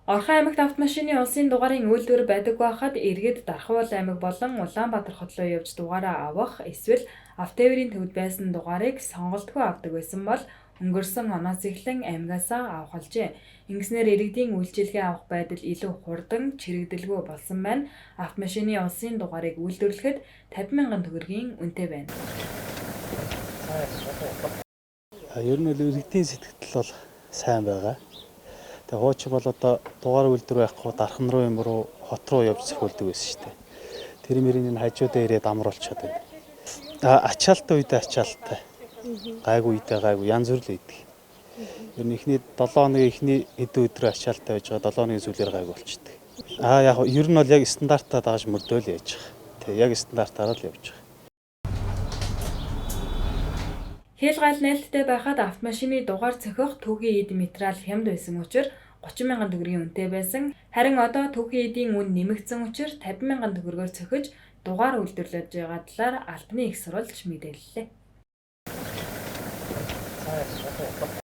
Орхон аймагт автомашины улсын дугаарын үйлдвэр байдаг байхад иргэд Дархавал аймаг болон Улаанбаатар хот руу явж дугаараа авах эсвэл автоэврийн төвд байсан дугаарыг сонголтгүй авдаг байсан бол өнгөрсөн оноос эхлэн аймгаасаа авах болжээ. Ингэснээр иргэдийн үйлчилгээ авах байдал илүү хурдан, чирэгдэлгүй болсон байна. Автомашины улсын дугаарыг үйлдвэрлэхэд 50,000 төгрөгийн үнэтэй байна. Ер нь иргэдийн сэтгэл бол сайн байгаа. Тэгээ хуучин бол одоо дугаар үйлдвэр байхгүй дархан руу юм руу хот руу явж зөвхөлдөг байсан шүү дээ. Тэр мөрийн хажуудаа ирээд амруулчихад байна. Ачаалттай үедээ ачаалттай. Гайгүй үедээ гайгүй янз бүр л үйдэг. Ер нь эхний 7 хоногийн эхний хэдэн өдрөө ачаалттай байж байгаа 7 хоногийн сүүлээр гайгүй болчихдог. Яг ер нь бол яг стандартаа дагаж мөрдөөл яаж байгаа. Тэгээ яг стандартаараа л явж байгаа. Хэл гал нээлттэй байхад автомашины дугаар цохих түүхийн эд материал хямд байсан учраас 30,000 төгрөгийн үнэтэй байсан. Харин одоо түүхийн эдийн үн нэмэгдсэн учраас 50,000 төгрөгөөр цохиж дугаар үйлдвэрлэж байгаа талаар албаны их сурвалж мэдээллээ.